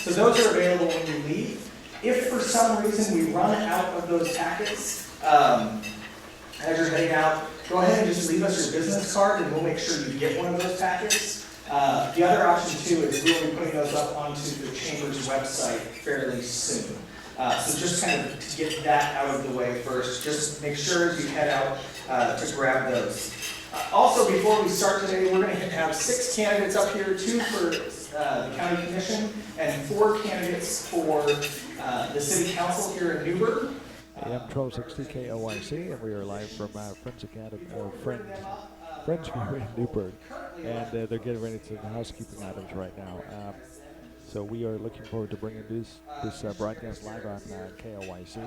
So those are available when you leave. If for some reason we run out of those packets, as you're heading out, go ahead and just leave us your business card and we'll make sure you get one of those packets. The other option too is we'll be putting those up onto the Chamber's website fairly soon. So just kind of to get that out of the way first, just make sure as you head out to grab those. Also, before we start today, we're going to have 6 candidates up here, 2 for the County Commission and 4 candidates for the City Council here in Newberg. AM 1260 KOIC, and we are live from Friends Academy, Friends View in Newberg, and they're getting ready to the housekeeping items right now. So we are looking forward to bringing this broadcast live on KOIC.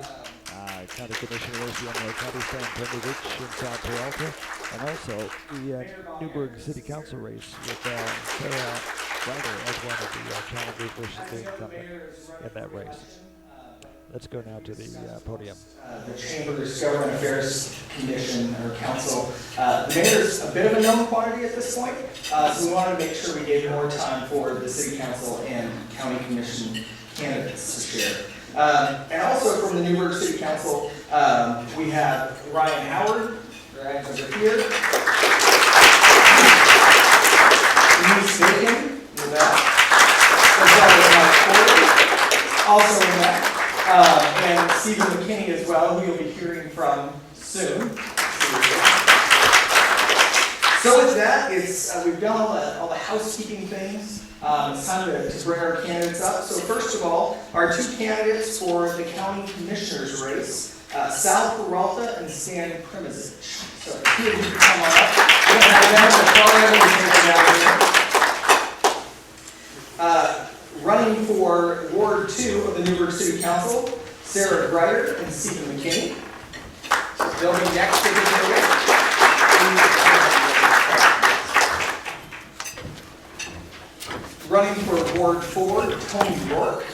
County Commissioner race, Yamhill County, San Antonio in South Peralta, and also the Newberg City Council race with Sarah Ryder as one of the challenger versus the incumbent in that race. Let's go now to the podium. The Chamber's Government Affairs Commission or Council. The mayor's a bit of a known quantity at this point, so we wanted to make sure we gave more time for the City Council and County Commission candidates to share. And also from the Newberg City Council, we have Ryan Howard, right over here. Denise Bacon, in the back. As well as Mike Porter, also in the back. And Stephen McKinney as well, who you'll be hearing from soon. So with that, we've done all the housekeeping things. It's time to bring our candidates up. So first of all, our 2 candidates for the County Commissioner's race, Sal Peralta and Stan Primizic. So if you can come on up. We're going to have them running for Ward 2 of the Newberg City Council, Sarah Ryder and Stephen McKinney. They'll be next to the podium. Running for Ward 4, Tony York.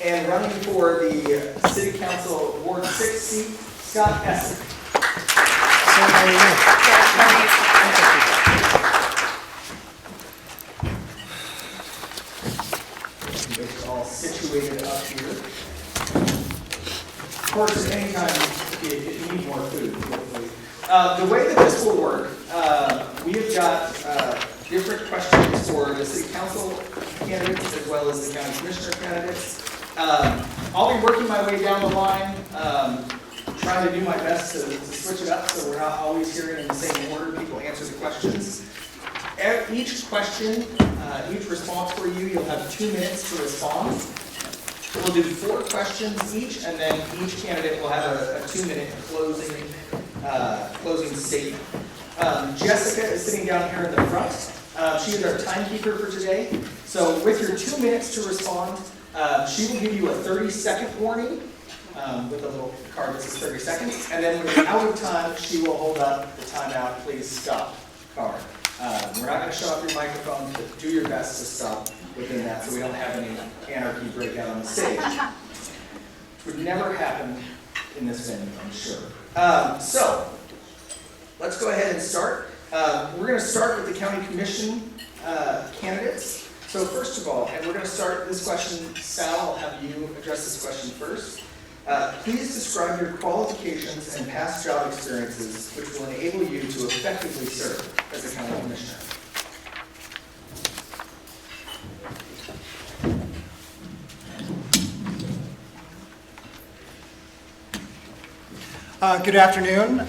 And running for the City Council Ward 6 seat, Scott Esser. It's all situated up here. Of course, at any time, if you need more food, feel free. The way that this will work, we have got different questions for the City Council candidates as well as the County Commissioner candidates. I'll be working my way down the line. Trying to do my best to switch it up so we're not always hearing in the same order people answer the questions. Each question, each response for you, you'll have 2 minutes to respond. We'll do 4 questions each, and then each candidate will have a 2-minute closing statement. Jessica is sitting down here in the front. She is our timekeeper for today. So with your 2 minutes to respond, she will give you a 30-second warning. With a little card that says 30 seconds. And then when you're out of time, she will hold up the timeout, please stop card. We're not going to shut off your microphone, but do your best to stop within that so we don't have any anarchy break out on the stage. It would never happen in this venue, I'm sure. So, let's go ahead and start. We're going to start with the County Commission candidates. So first of all, and we're going to start this question, Sal, I'll have you address this question first. Please describe your qualifications and past job experiences which will enable you to effectively serve as a county commissioner. Good afternoon.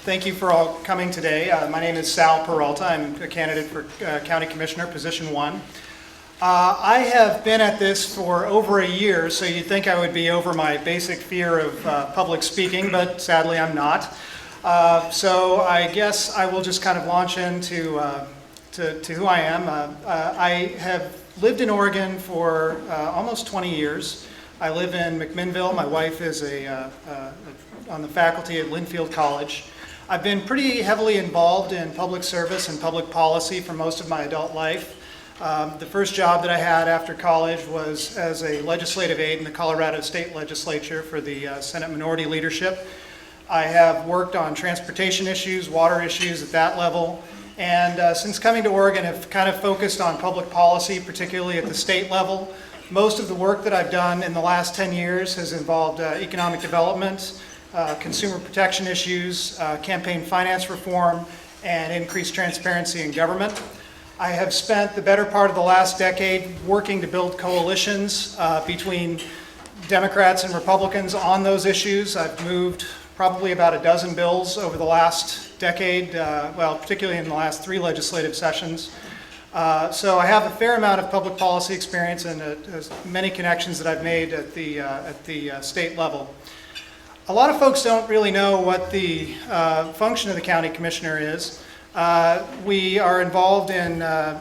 Thank you for all coming today. My name is Sal Peralta. I'm a candidate for County Commissioner, Position 1. I have been at this for over a year, so you'd think I would be over my basic fear of public speaking, but sadly I'm not. So I guess I will just kind of launch into to who I am. I have lived in Oregon for almost 20 years. I live in McMinnville. My wife is on the faculty at Linfield College. I've been pretty heavily involved in public service and public policy for most of my adult life. The first job that I had after college was as a legislative aide in the Colorado State Legislature for the Senate Minority Leadership. I have worked on transportation issues, water issues at that level, and since coming to Oregon, have kind of focused on public policy, particularly at the state level. Most of the work that I've done in the last 10 years has involved economic development, consumer protection issues, campaign finance reform, and increased transparency in government. I have spent the better part of the last decade working to build coalitions between Democrats and Republicans on those issues. I've moved probably about a dozen bills over the last decade, well, particularly in the last 3 legislative sessions. So I have a fair amount of public policy experience and many connections that I've made at the state level. A lot of folks don't really know what the function of the county commissioner is. We are involved in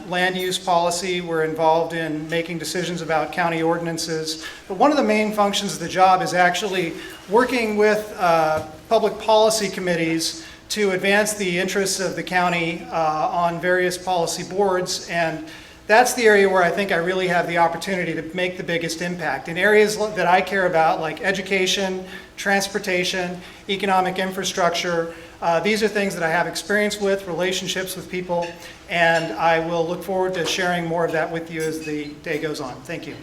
land use policy. We're involved in making decisions about county ordinances. But one of the main functions of the job is actually working with public policy committees to advance the interests of the county on various policy boards. And that's the area where I think I really have the opportunity to make the biggest impact. In areas that I care about, like education, transportation, economic infrastructure, these are things that I have experience with, relationships with people, and I will look forward to sharing more of that with you as the day goes on. Thank you.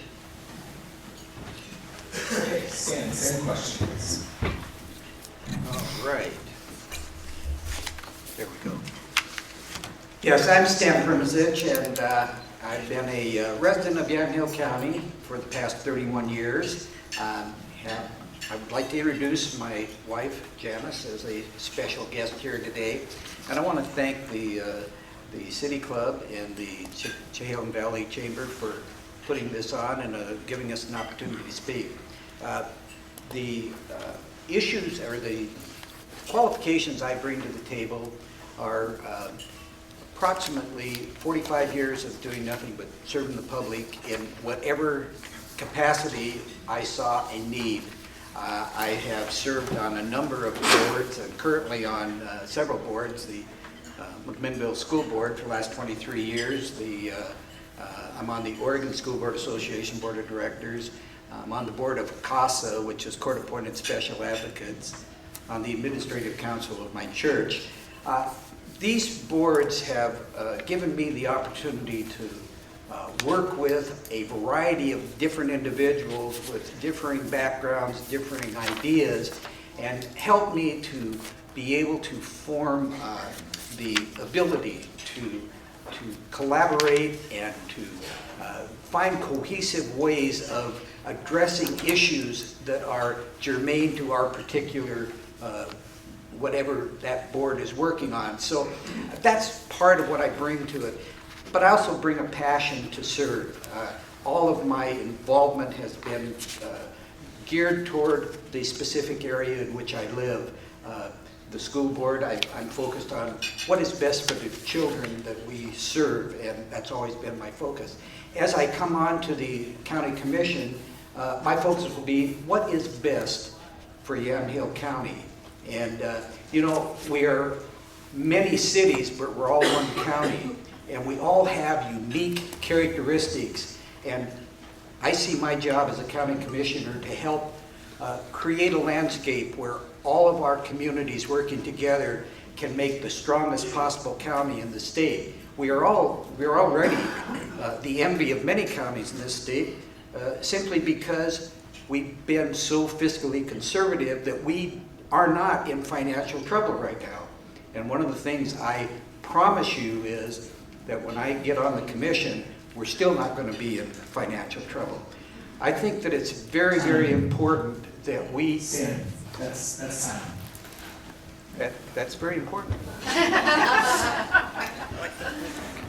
Okay, same questions. All right. There we go. Yes, I'm Stan Primazich, and I've been a resident of Yamhill County for the past 31 years. I would like to introduce my wife, Janice, as a special guest here today. And I want to thank the City Club and the Yamhill Valley Chamber for putting this on and giving us an opportunity to speak. The issues or the qualifications I bring to the table are approximately 45 years of doing nothing but serving the public in whatever capacity I saw a need. I have served on a number of boards. I'm currently on several boards, the McMinnville School Board for the last 23 years. I'm on the Oregon School Board Association Board of Directors. I'm on the board of CASA, which is Court Appointed Special Advocates, on the Administrative Council of my church. These boards have given me the opportunity to work with a variety of different individuals with differing backgrounds, differing ideas, and help me to be able to form the ability to collaborate and to find cohesive ways of addressing issues that are germane to our particular whatever that board is working on. So that's part of what I bring to it. But I also bring a passion to serve. All of my involvement has been geared toward the specific area in which I live. The school board, I'm focused on what is best for the children that we serve, and that's always been my focus. As I come on to the county commission, my focus will be what is best for Yamhill County. And you know, we are many cities, but we're all one county. And we all have unique characteristics. And I see my job as a county commissioner to help create a landscape where all of our communities working together can make the strongest possible county in the state. We're already the envy of many counties in this state simply because we've been so fiscally conservative that we are not in financial trouble right now. And one of the things I promise you is that when I get on the commission, we're still not going to be in financial trouble. I think that it's very, very important that we... That's time. That's very important. I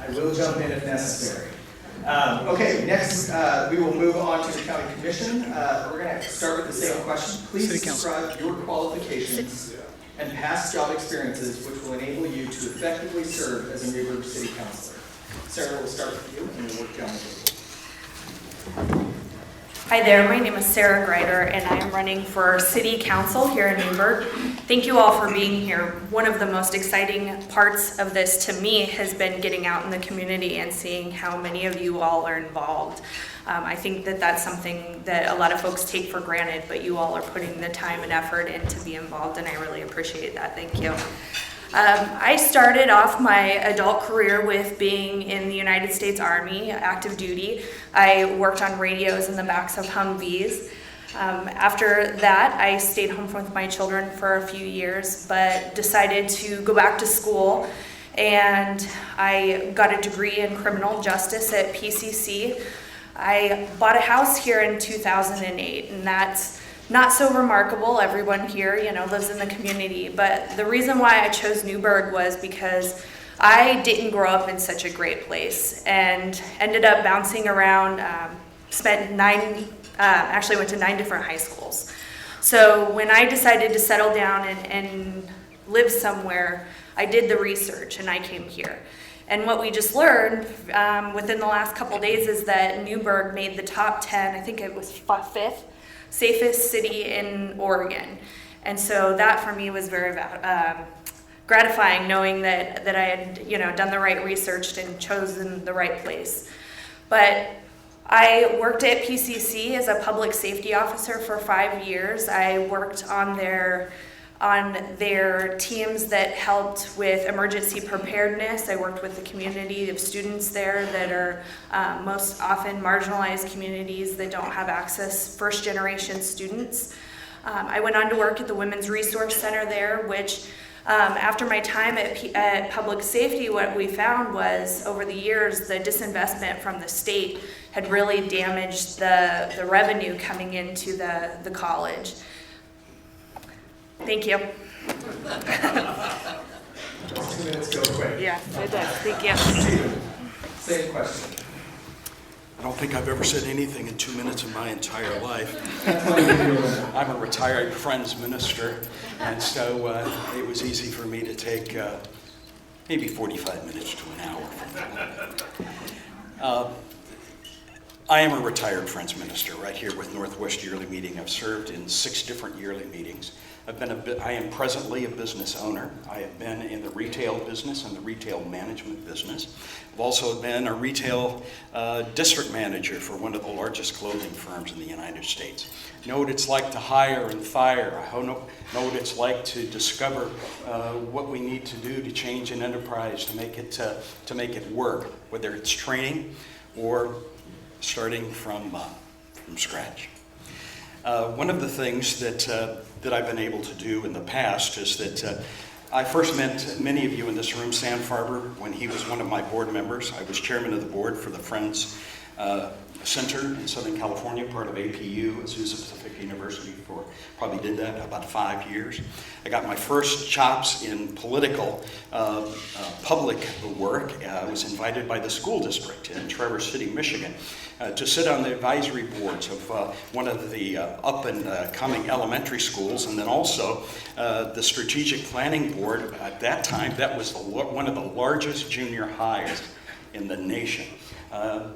will jump in if necessary. Okay, next we will move on to the county commission. We're going to start with the same question. Please describe your qualifications and past job experiences which will enable you to effectively serve as a Newberg City Councilor. Sarah, we'll start with you and we'll work down the table. Hi there, my name is Sarah Greider and I am running for City Council here in Newberg. Thank you all for being here. One of the most exciting parts of this to me has been getting out in the community and seeing how many of you all are involved. I think that that's something that a lot of folks take for granted, but you all are putting the time and effort in to be involved, and I really appreciate that. Thank you. I started off my adult career with being in the United States Army, active duty. I worked on radios in the backs of Humvees. After that, I stayed home with my children for a few years, but decided to go back to school, and I got a degree in criminal justice at PCC. I bought a house here in 2008, and that's not so remarkable. Everyone here, lives in the community. But the reason why I chose Newberg was because I didn't grow up in such a great place and ended up bouncing around, actually went to 9 different high schools. So when I decided to settle down and live somewhere, I did the research and I came here. And what we just learned within the last couple days is that Newberg made the top 10, I think it was 5th, safest city in Oregon. And so that for me was very gratifying, knowing that I had done the right research and chosen the right place. But I worked at PCC as a public safety officer for 5 years. I worked on their teams that helped with emergency preparedness. I worked with the community of students there that are most often marginalized communities that don't have access, first generation students. I went on to work at the Women's Resource Center there, which after my time at public safety, what we found was over the years, the disinvestment from the state had really damaged the revenue coming into the college. Thank you. 2 minutes go quick. Yeah, it does. Thank you. Steven, same question. I don't think I've ever said anything in 2 minutes in my entire life. I'm a retired Friends minister, and so it was easy for me to take maybe 45 minutes to an hour. I am a retired Friends minister right here with Northwest Yearly Meeting. I've served in 6 different yearly meetings. I am presently a business owner. I have been in the retail business and the retail management business. I've also been a retail district manager for one of the largest clothing firms in the United States. Know what it's like to hire and fire. I know what it's like to discover what we need to do to change an enterprise to make it work, whether it's training or starting from scratch. One of the things that I've been able to do in the past is that I first met many of you in this room, Sam Farber, when he was one of my board members. I was chairman of the board for the Friends Center in Southern California, part of APU, Azusa Pacific University, probably did that about 5 years. I got my first chops in political public work. I was invited by the school district in Traverse City, Michigan, to sit on the advisory boards of one of the up-and-coming elementary schools, and then also the strategic planning board. At that time, that was one of the largest junior highs in the nation.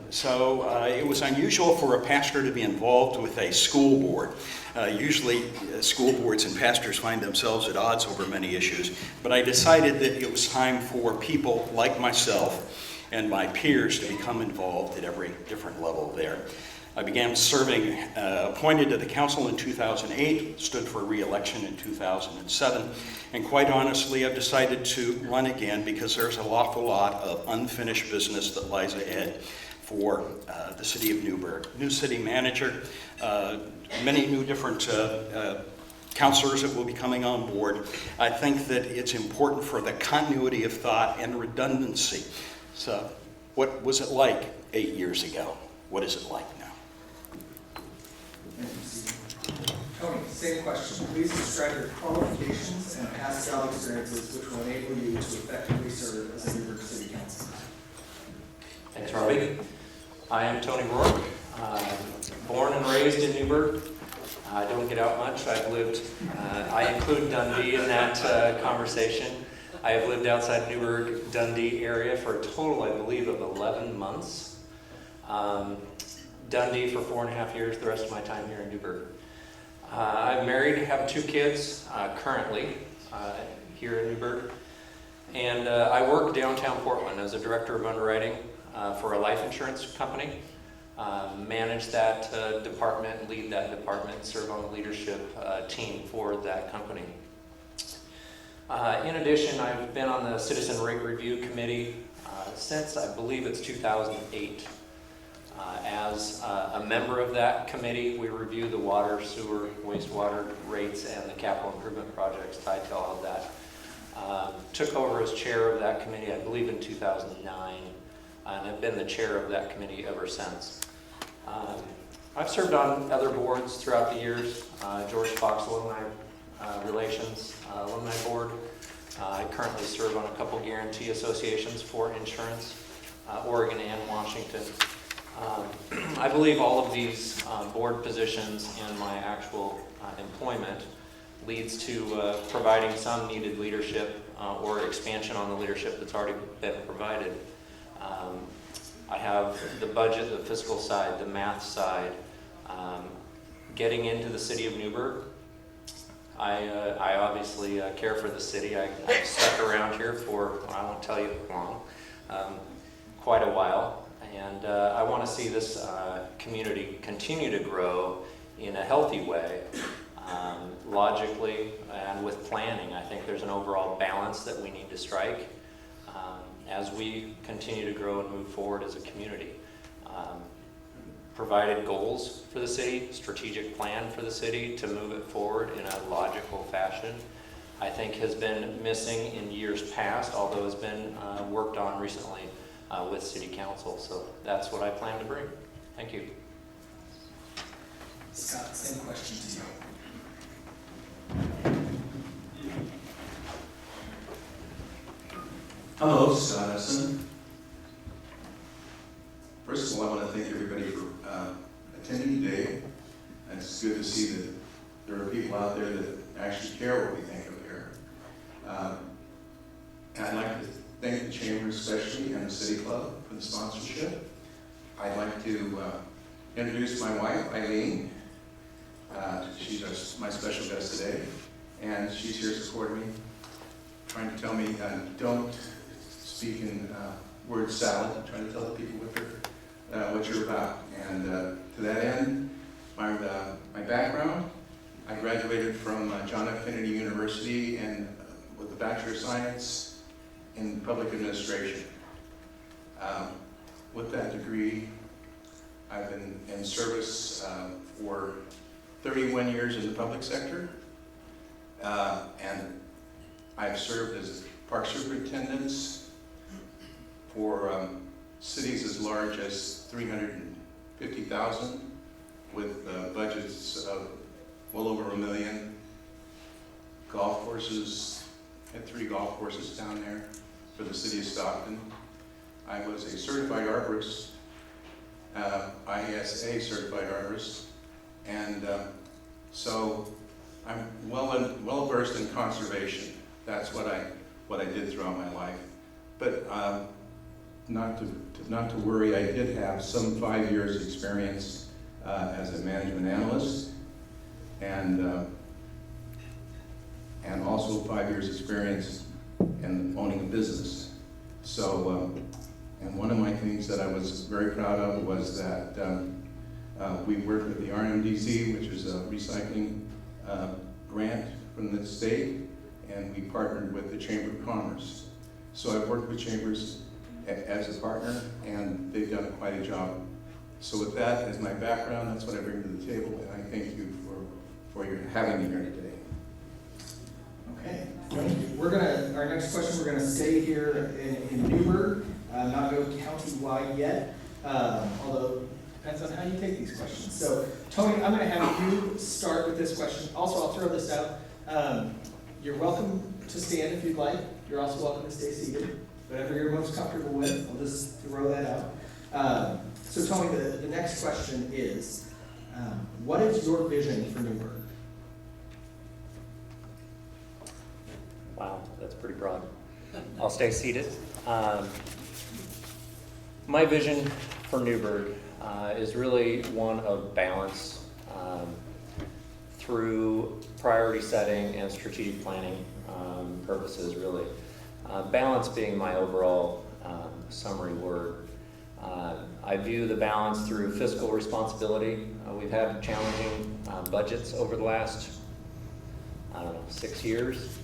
So it was unusual for a pastor to be involved with a school board. Usually school boards and pastors find themselves at odds over many issues, but I decided that it was time for people like myself and my peers to become involved at every different level there. I began serving, appointed to the council in 2008, stood for re-election in 2007, and quite honestly, I've decided to run again because there's an awful lot of unfinished business that lies ahead for the city of Newberg. New city manager, many new different counselors that will be coming on board. I think that it's important for the continuity of thought and redundancy. So, what was it like 8 years ago? What is it like now? Tony, same question. Please describe your qualifications and past job experiences which will enable you to effectively serve as a Newberg City Councilor. Thanks, Robbie. I am Tony Rourke. Born and raised in Newberg. I don't get out much. I include Dundee in that conversation. I have lived outside Newberg, Dundee area for a total, I believe, of 11 months. Dundee for 4.5 years, the rest of my time here in Newberg. I'm married, have 2 kids currently here in Newberg. And I work downtown Portland as a director of underwriting for a life insurance company. Manage that department, lead that department, serve on the leadership team for that company. In addition, I've been on the Citizen Rate Review Committee since I believe it's 2008. As a member of that committee, we review the water, sewer, wastewater rates and the capital improvement projects tied to all of that. Took over as chair of that committee, I believe in 2009, and have been the chair of that committee ever since. I've served on other boards throughout the years, George Fox Alumni Relations Alumni Board. I currently serve on a couple guarantee associations for insurance, Oregon and Washington. I believe all of these board positions and my actual employment leads to providing some needed leadership or expansion on the leadership that's already been provided. I have the budget, the fiscal side, the math side. Getting into the city of Newberg, I obviously care for the city. I've stuck around here for, I won't tell you how long, quite a while. And I want to see this community continue to grow in a healthy way, logically and with planning. I think there's an overall balance that we need to strike as we continue to grow and move forward as a community. Provided goals for the city, strategic plan for the city to move it forward in a logical fashion, I think has been missing in years past, although has been worked on recently with City Council. So that's what I plan to bring. Thank you. Scott, same question to you. Hello, Scott Essen. First of all, I want to thank everybody for attending today. It's good to see that there are people out there that actually care what we think of here. And I'd like to thank the Chamber especially and the City Club for the sponsorship. I'd like to introduce my wife, Eileen. She's my special guest today, and she's here supporting me, trying to tell me don't speak in word salad, trying to tell the people what you're about. And to that end, my background, I graduated from John F. Kennedy University and with a Bachelor of Science in Public Administration. With that degree, I've been in service for 31 years in the public sector, and I've served as park superintendents for cities as large as 350,000 with budgets of well over $1 million. Golf courses, had 3 golf courses down there for the city of Stockton. I was a certified arborist, ISA certified arborist, and so I'm well versed in conservation. That's what I did throughout my life. But not to worry, I did have some 5 years experience as a management analyst, and also 5 years experience in owning a business. So, and one of my things that I was very proud of was that we worked with the RMDC, which is a recycling grant from the state, and we partnered with the Chamber of Commerce. So I've worked with chambers as a partner, and they've done quite a job. So with that as my background, that's what I bring to the table, and I thank you for your having me here today. Okay, thank you. Our next question, we're gonna stay here in Newberg, not go county-wide yet, although depends on how you take these questions. So Tony, I'm gonna have you start with this question. Also, I'll throw this out. You're welcome to stand if you'd like. You're also welcome to stay seated. Whatever you're most comfortable with, I'll just throw that out. So Tony, the next question is, what is your vision for Newberg? Wow, that's pretty broad. I'll stay seated. My vision for Newberg, is really one of balance through priority setting and strategic planning purposes, really. Balance being my overall summary word. I view the balance through fiscal responsibility. We've had challenging budgets over the last, 6 years,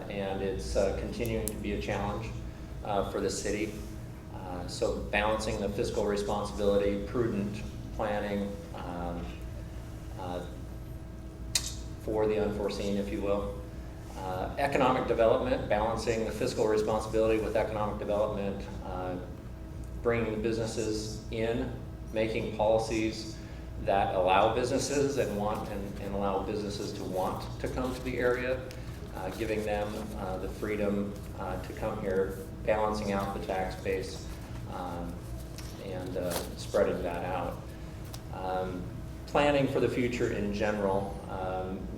and it's continuing to be a challenge for the city. So balancing the fiscal responsibility, prudent planning for the unforeseen, if you will. Economic development, balancing the fiscal responsibility with economic development, bringing the businesses in, making policies that allow businesses and allow businesses to want to come to the area, giving them the freedom to come here, balancing out the tax base, and spreading that out. Planning for the future in general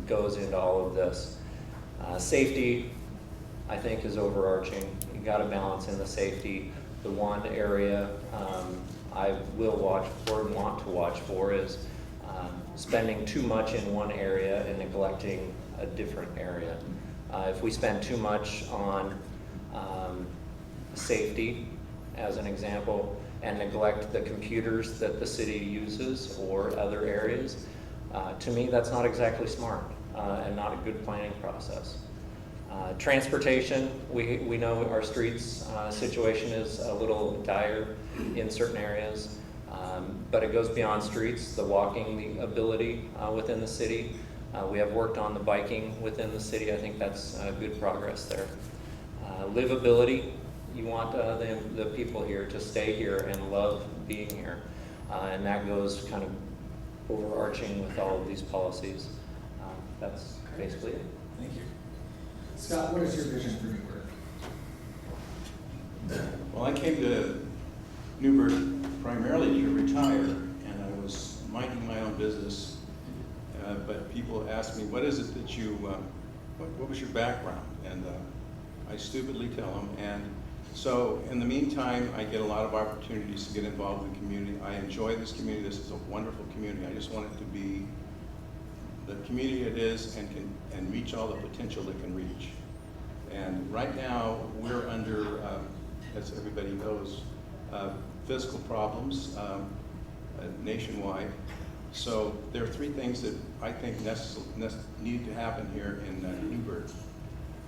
goes into all of this. Safety, I think, is overarching. You got to balance in the safety. The one area I will watch for and want to watch for is spending too much in one area and neglecting a different area. If we spend too much on safety, as an example, and neglect the computers that the city uses or other areas, to me that's not exactly smart and not a good planning process. Transportation, we know our streets situation is a little dire in certain areas, but it goes beyond streets, the walking, the ability within the city. We have worked on the biking within the city. I think that's good progress there. Livability, you want the people here to stay here and love being here, and that goes kind of overarching with all of these policies. That's basically it. Thank you. Scott, what is your vision for Newberg? Well, I came to Newberg primarily to retire, and I was minding my own business, but people asked me, what is it that you, what was your background? And I stupidly tell them, and so in the meantime, I get a lot of opportunities to get involved in the community. I enjoy this community. This is a wonderful community. I just want it to be the community it is and reach all the potential it can reach. And right now, we're under, as everybody knows, fiscal problems nationwide. So there are three things that I think need to happen here in Newberg.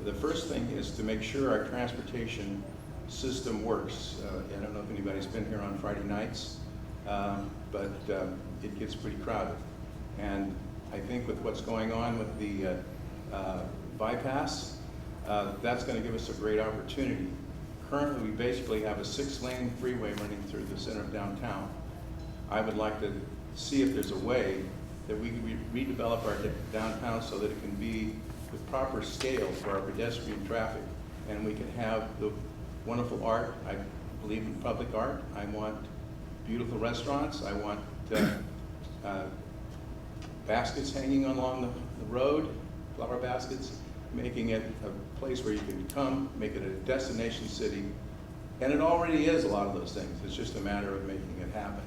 The first thing is to make sure our transportation system works. I don't know if anybody's been here on Friday nights, but it gets pretty crowded. And I think with what's going on with the bypass, that's going to give us a great opportunity. Currently, we basically have a 6-lane freeway running through the center of downtown. I would like to see if there's a way that we can redevelop our downtown so that it can be with proper scale for our pedestrian traffic, and we can have the wonderful art. I believe in public art. I want beautiful restaurants. I want baskets hanging along the road, flower baskets, making it a place where you can come, make it a destination city. And it already is a lot of those things. It's just a matter of making it happen.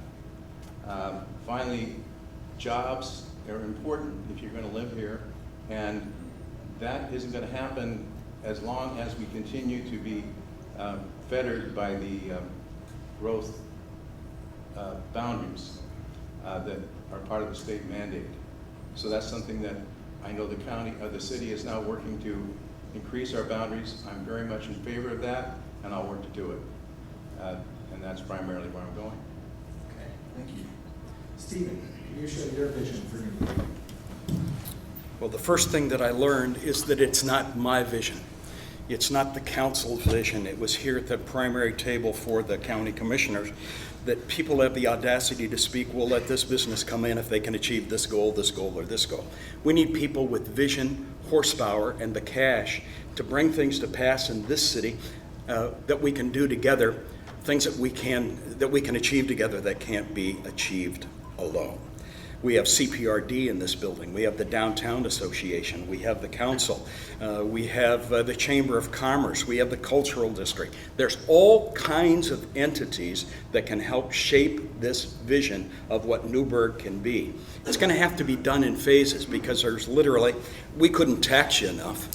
Finally, jobs are important if you're going to live here, and that isn't going to happen as long as we continue to be fettered by the growth boundaries that are part of the state mandate. So that's something that I know the city is now working to increase our boundaries. I'm very much in favor of that, and I'll work to do it. And that's primarily where I'm going. Okay, thank you. Stephen, can you show your vision for Newberg? Well, the first thing that I learned is that it's not my vision. It's not the council's vision. It was here at the primary table for the county commissioners that people have the audacity to speak, we'll let this business come in if they can achieve this goal, or this goal. We need people with vision, horsepower, and the cash to bring things to pass in this city that we can do together, things that we can achieve together that can't be achieved alone. We have CPRD in this building. We have the Downtown Association. We have the council. We have the Chamber of Commerce. We have the Cultural District. There's all kinds of entities that can help shape this vision of what Newberg can be. It's going to have to be done in phases because there's literally, we couldn't tax you enough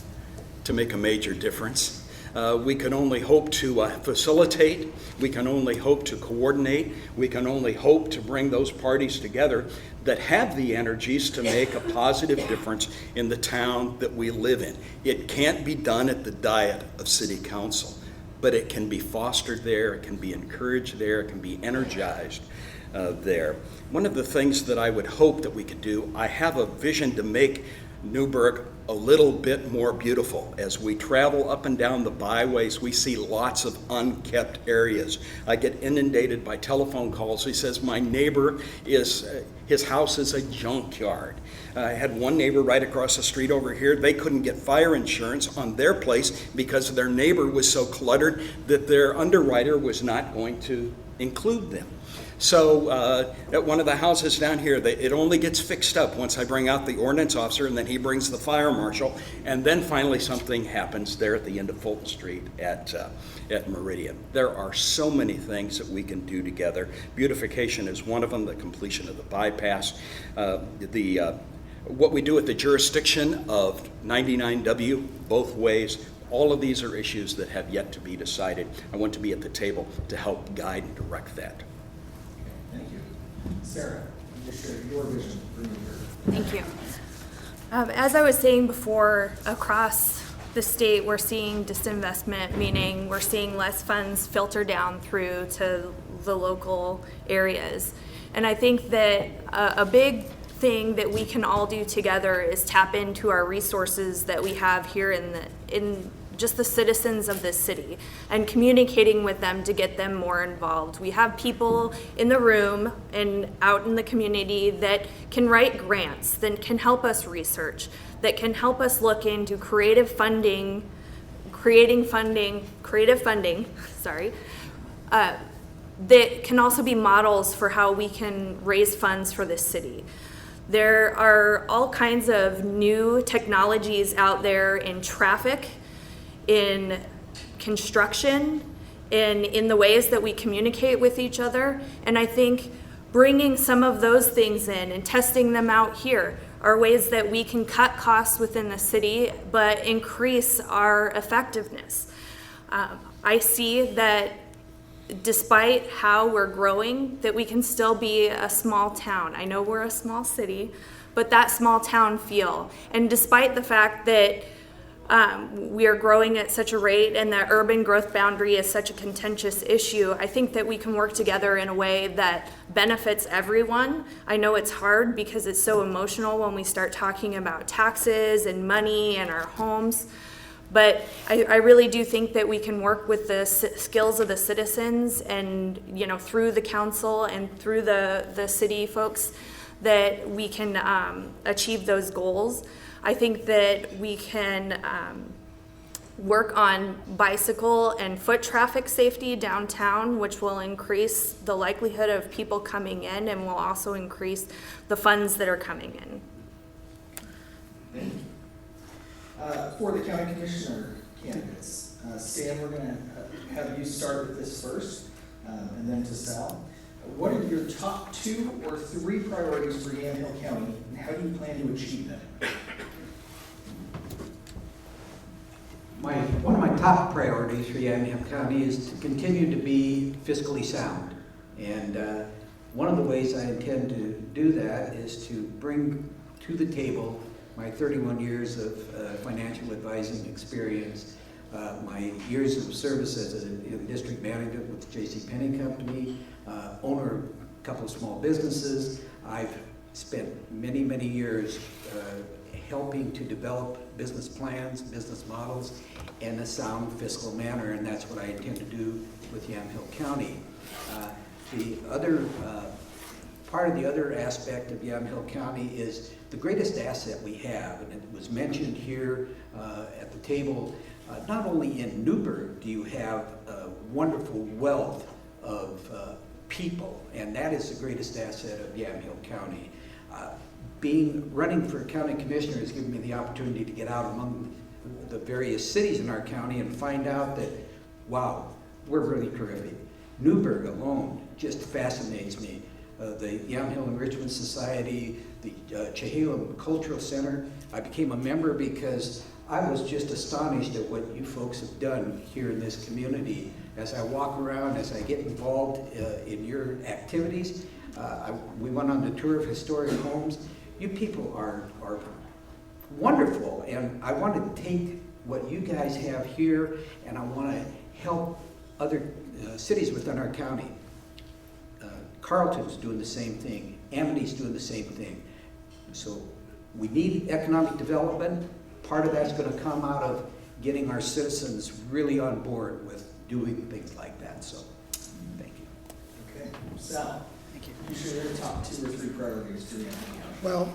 to make a major difference. We can only hope to facilitate. We can only hope to coordinate. We can only hope to bring those parties together that have the energies to make a positive difference in the town that we live in. It can't be done at the diet of city council, but it can be fostered there, it can be encouraged there, it can be energized there. One of the things that I would hope that we could do, I have a vision to make Newberg a little bit more beautiful. As we travel up and down the byways, we see lots of unkept areas. I get inundated by telephone calls. He says, my neighbor his house is a junkyard. I had one neighbor right across the street over here. They couldn't get fire insurance on their place because their neighbor was so cluttered that their underwriter was not going to include them. So at one of the houses down here, it only gets fixed up once I bring out the ordinance officer, and then he brings the fire marshal, and then finally something happens there at the end of Fulton Street at Meridian. There are so many things that we can do together. Beautification is one of them, the completion of the bypass, what we do at the jurisdiction of 99W, both ways. All of these are issues that have yet to be decided. I want to be at the table to help guide and direct that. Thank you. Sarah, just share your vision for Newberg. Thank you. As I was saying before, across the state, we're seeing disinvestment, meaning we're seeing less funds filter down through to the local areas. And I think that a big thing that we can all do together is tap into our resources that we have here in just the citizens of this city and communicating with them to get them more involved. We have people in the room and out in the community that can write grants, that can help us research, that can help us look into creative funding, that can also be models for how we can raise funds for this city. There are all kinds of new technologies out there in traffic, in construction, in the ways that we communicate with each other. And I think bringing some of those things in and testing them out here are ways that we can cut costs within the city, but increase our effectiveness. I see that despite how we're growing, that we can still be a small town. I know we're a small city, but that small town feel. And despite the fact that we are growing at such a rate and the urban growth boundary is such a contentious issue, I think that we can work together in a way that benefits everyone. I know it's hard because it's so emotional when we start talking about taxes and money and our homes. But I really do think that we can work with the skills of the citizens and, through the council and through the city folks, that we can achieve those goals. I think that we can work on bicycle and foot traffic safety downtown, which will increase the likelihood of people coming in and will also increase the funds that are coming in. Thank you. For the county commissioner candidates, Stan, we're going to have you start with this first, and then to Sal. What are your top 2 or 3 priorities for Yamhill County, and how do you plan to achieve them? One of my top priorities for Yamhill County is to continue to be fiscally sound. And one of the ways I intend to do that is to bring to the table my 31 years of financial advising experience, my years of service as a district manager with the JCPenney Company, owner of a couple of small businesses. I've spent many, many years helping to develop business plans, business models, in a sound fiscal manner, and that's what I intend to do with Yamhill County. The other part of the other aspect of Yamhill County is the greatest asset we have, and it was mentioned here at the table. Not only in Newberg do you have a wonderful wealth of people, and that is the greatest asset of Yamhill County. running for county commissioner has given me the opportunity to get out among the various cities in our county and find out that, wow, we're really terrific. Newberg alone just fascinates me. The Yamhill Enrichment Society, the Chehalem Cultural Center. I became a member because I was just astonished at what you folks have done here in this community. As I walk around, as I get involved in your activities, we went on the tour of historic homes. You people are wonderful, and I want to take what you guys have here, and I want to help other cities within our county. Carleton's doing the same thing. Amity's doing the same thing. So we need economic development. Part of that's going to come out of getting our citizens really on board with doing things like that. So, thank you. Okay, Sal. Thank you. You share your top 2 or 3 priorities for the Yamhill County. Well,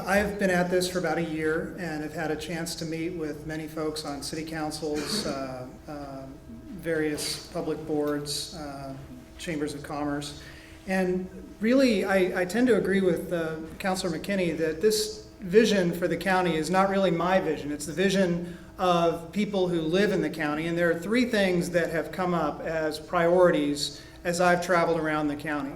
I've been at this for about a year and have had a chance to meet with many folks on city councils, various public boards, chambers of commerce. And really, I tend to agree with Councilor McKinney that this vision for the county is not really my vision. It's the vision of people who live in the county. And there are 3 things that have come up as priorities as I've traveled around the county.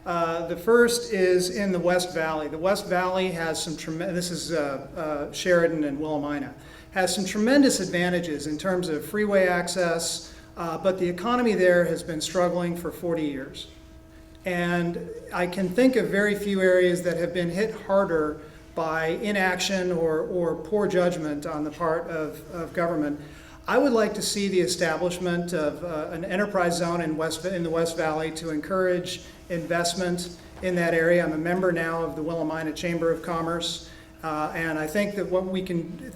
The first is in the West Valley. The West Valley has some tremendous, this is Sheridan and Willamina, has some tremendous advantages in terms of freeway access, but the economy there has been struggling for 40 years. And I can think of very few areas that have been hit harder by inaction or poor judgment on the part of government. I would like to see the establishment of an enterprise zone in the West Valley to encourage investment in that area. I'm a member now of the Willamina Chamber of Commerce, and I think that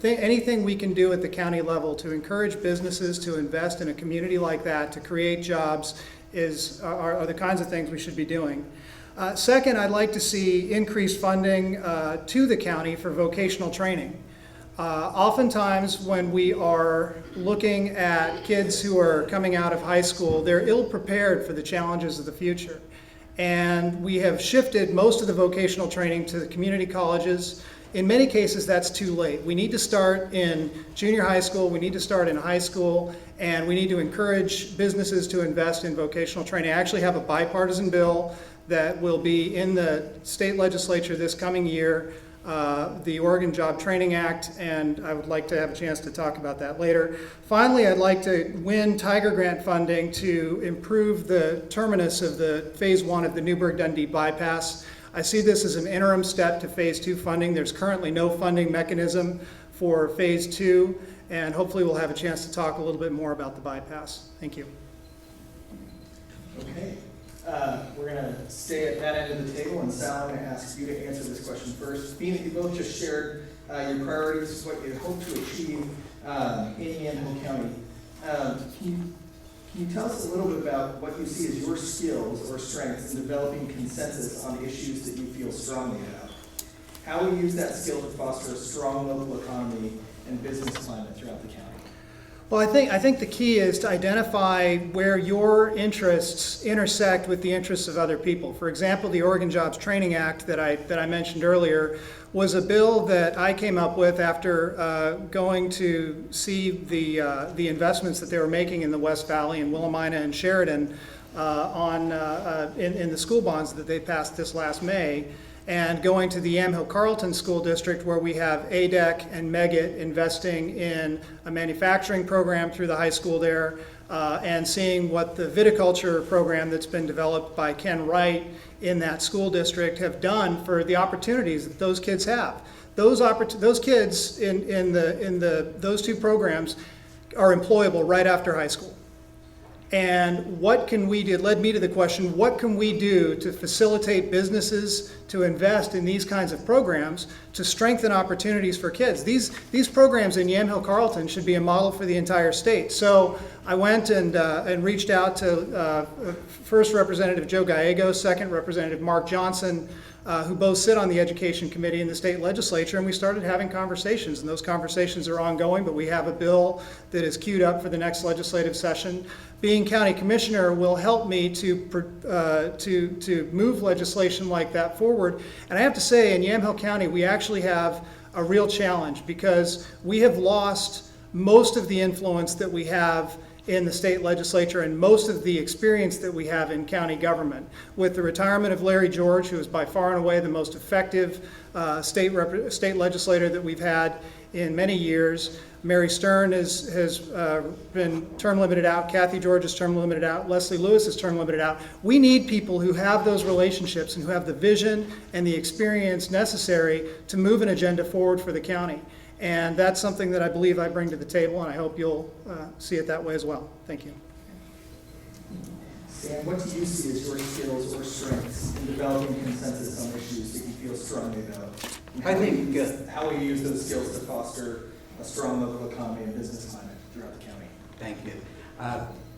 anything we can do at the county level to encourage businesses to invest in a community like that, to create jobs, are the kinds of things we should be doing. Second, I'd like to see increased funding to the county for vocational training. Oftentimes when we are looking at kids who are coming out of high school, they're ill prepared for the challenges of the future. And we have shifted most of the vocational training to the community colleges. In many cases, that's too late. We need to start in junior high school, we need to start in high school, and we need to encourage businesses to invest in vocational training. I actually have a bipartisan bill that will be in the state legislature this coming year, the Oregon Job Training Act, and I would like to have a chance to talk about that later. Finally, I'd like to win Tiger Grant funding to improve the terminus of the Phase 1 of the Newberg-Dundee bypass. I see this as an interim step to Phase 2 funding. There's currently no funding mechanism for Phase 2, and hopefully we'll have a chance to talk a little bit more about the bypass. Thank you. Okay. We're going to stay at that end of the table, and Sal, I'm going to ask you to answer this question first. Being that you both just shared your priorities, what you hope to achieve in Yamhill County, can you tell us a little bit about what you see as your skills or strengths in developing consensus on issues that you feel strongly about? How will you use that skill to foster a strong local economy and business climate throughout the county? Well, I think the key is to identify where your interests intersect with the interests of other people. For example, the Oregon Jobs Training Act that I mentioned earlier was a bill that I came up with after going to see the investments that they were making in the West Valley and Willamina and Sheridan in the school bonds that they passed this last May, and going to the Yamhill Carleton School District, where we have ADEC and Megit investing in a manufacturing program through the high school there, and seeing what the viticulture program that's been developed by Ken Wright in that school district have done for the opportunities that those kids have. Those kids in those 2 programs are employable right after high school. And what can we do? It led me to the question, what can we do to facilitate businesses to invest in these kinds of programs to strengthen opportunities for kids? These programs in Yamhill Carleton should be a model for the entire state. So I went and reached out to first Representative Joe Gallegos, second Representative Mark Johnson, who both sit on the Education Committee in the state legislature, and we started having conversations, and those conversations are ongoing, but we have a bill that is queued up for the next legislative session. Being county commissioner will help me to move legislation like that forward. forward. And I have to say, in Yamhill County, we actually have a real challenge because we have lost most of the influence that we have in the state legislature and most of the experience that we have in county government. With the retirement of Larry George, who is by far and away the most effective state legislator that we've had in many years, Mary Stern has been term limited out, Kathy George is term limited out, Leslie Lewis is term limited out. We need people who have those relationships and who have the vision and the experience necessary to move an agenda forward for the county. And that's something that I believe I bring to the table, and I hope you'll see it that way as well. Thank you. Stan, what do you see as your skills or strengths in developing consensus on issues that you feel strongly about? I think, How will you use those skills to foster a strong local economy and business climate throughout the county? Thank you.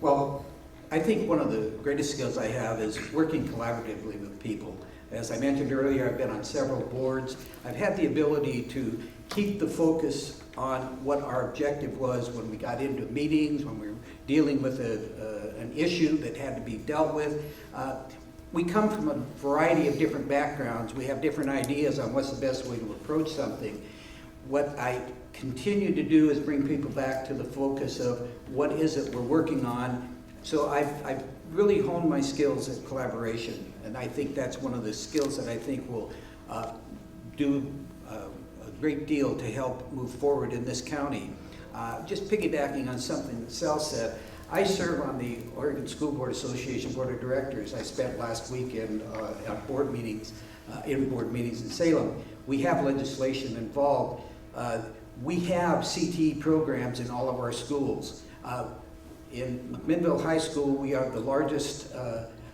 Well, I think one of the greatest skills I have is working collaboratively with people. As I mentioned earlier, I've been on several boards. I've had the ability to keep the focus on what our objective was when we got into meetings, when we were dealing with an issue that had to be dealt with. We come from a variety of different backgrounds. We have different ideas on what's the best way to approach something. What I continue to do is bring people back to the focus of what is it we're working on. So I've really honed my skills at collaboration, and I think that's one of the skills that I think will do a great deal to help move forward in this county. Just piggybacking on something that Sal said, I serve on the Oregon School Board Association Board of Directors. I spent last weekend at board meetings in Salem. We have legislation involved. We have CTE programs in all of our schools. In McMinnville High School, we are the largest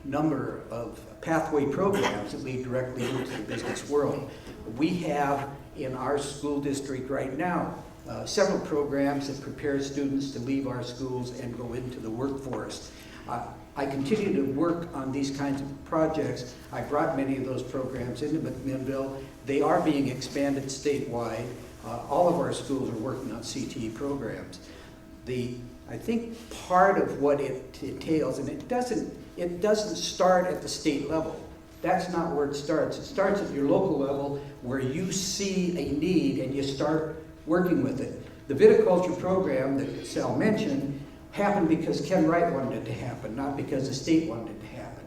number of pathway programs that lead directly into the business world. We have in our school district right now several programs that prepare students to leave our schools and go into the workforce. I continue to work on these kinds of projects. I brought many of those programs into McMinnville. They are being expanded statewide. All of our schools are working on CTE programs. I think part of what it entails, and it doesn't start at the state level. That's not where it starts. It starts at your local level where you see a need and you start working with it. The viticulture program that Sal mentioned happened because Ken Wright wanted it to happen, not because the state wanted it to happen.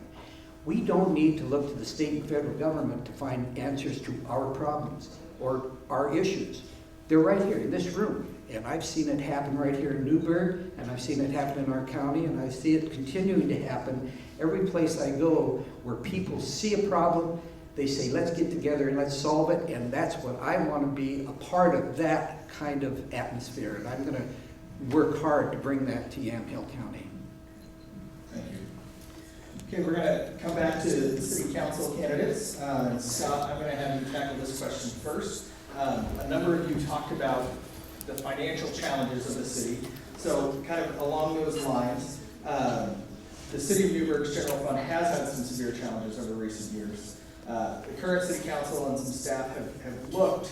We don't need to look to the state and federal government to find answers to our problems or our issues. They're right here in this room. And I've seen it happen right here in Newberg, and I've seen it happen in our county, and I see it continuing to happen every place I go where people see a problem, they say, let's get together and let's solve it, and that's what I want to be a part of, that kind of atmosphere, and I'm going to work hard to bring that to Yamhill County. Thank you. Okay, we're going to come back to the city council candidates. Scott, I'm going to have you tackle this question first. A number of you talked about the financial challenges of the city. So kind of along those lines, the city of Newberg's general fund has had some severe challenges over recent years. The current city council and some staff have looked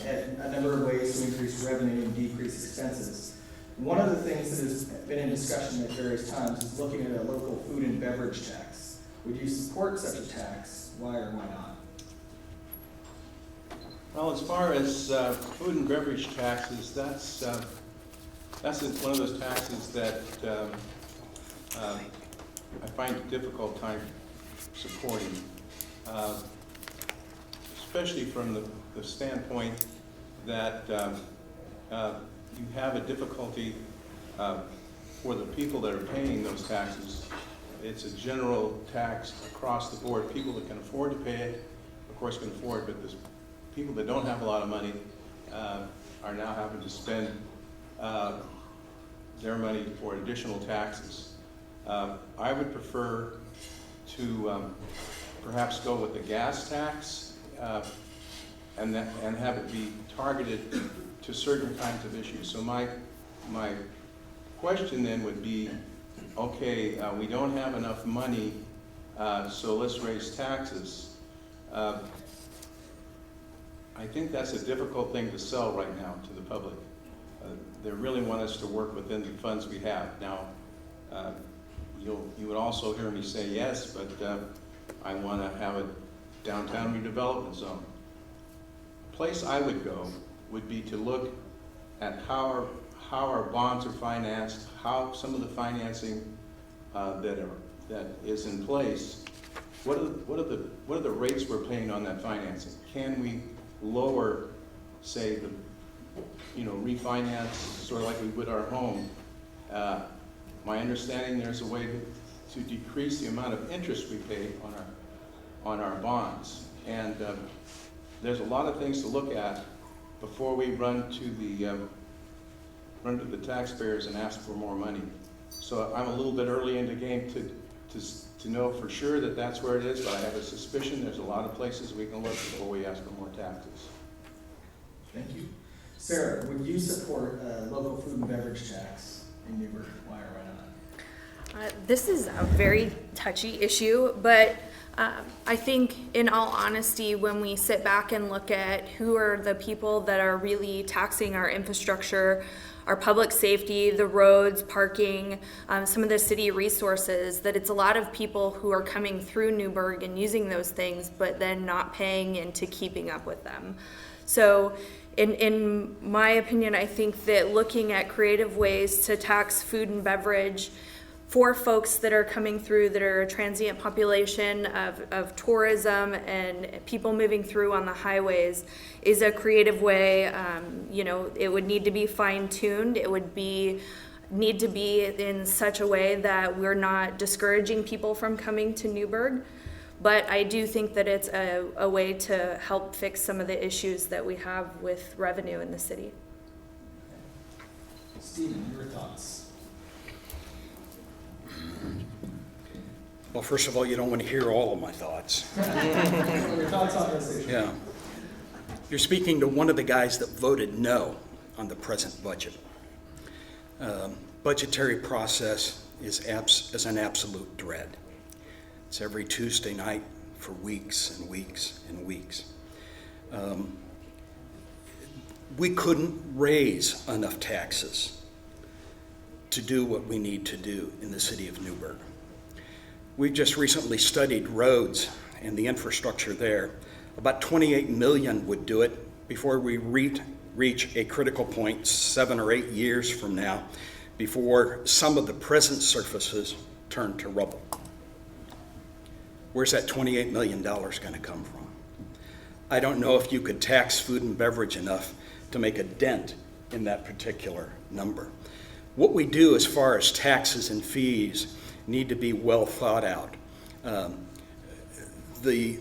at a number of ways to increase revenue and decrease expenses. One of the things that has been in discussion at various times is looking at a local food and beverage tax. Would you support such a tax? Why or why not? Well, as far as food and beverage taxes, that's one of those taxes that I find a difficult time supporting, especially from the standpoint that you have a difficulty for the people that are paying those taxes. It's a general tax across the board. People that can afford to pay it, of course, can afford, but there's people that don't have a lot of money are now having to spend their money for additional taxes. I would prefer to perhaps go with the gas tax and have it be targeted to certain kinds of issues. So my question then would be, okay, we don't have enough money, so let's raise taxes. I think that's a difficult thing to sell right now to the public. They really want us to work within the funds we have. Now, you would also hear me say yes, but I want to have it downtown redevelopment zone. A place I would go would be to look at how our bonds are financed, how some of the financing that is in place. What are the rates we're paying on that financing? Can we lower, say, refinance sort of like we would our home? My understanding, there's a way to decrease the amount of interest we pay on our bonds, and there's a lot of things to look at before we run to the taxpayers and ask for more money. So I'm a little bit early in the game to know for sure that that's where it is, but I have a suspicion there's a lot of places we can look before we ask for more taxes. Thank you. Sarah, would you support a local food and beverage tax in Newberg? Why or why not? This is a very touchy issue, but I think in all honesty, when we sit back and look at who are the people that are really taxing our infrastructure, our public safety, the roads, parking, some of the city resources, that it's a lot of people who are coming through Newberg and using those things, but then not paying into keeping up with them. So in my opinion, I think that looking at creative ways to tax food and beverage for folks that are coming through that are a transient population of tourism and people moving through on the highways is a creative way. It would need to be fine-tuned. It would need to be in such a way that we're not discouraging people from coming to Newberg. But I do think that it's a way to help fix some of the issues that we have with revenue in the city. Stephen, your thoughts? Well, first of all, you don't want to hear all of my thoughts. Your thoughts on this issue? Yeah. You're speaking to one of the guys that voted no on the present budget. Budgetary process is an absolute dread. It's every Tuesday night for weeks and weeks and weeks. We couldn't raise enough taxes to do what we need to do in the city of Newberg. We've just recently studied roads and the infrastructure there. About 28 million would do it before we reach a critical point 7 or 8 years from now, before some of the present surfaces turn to rubble. Where's that $28 million going to come from? I don't know if you could tax food and beverage enough to make a dent in that particular number. What we do as far as taxes and fees need to be well thought out. The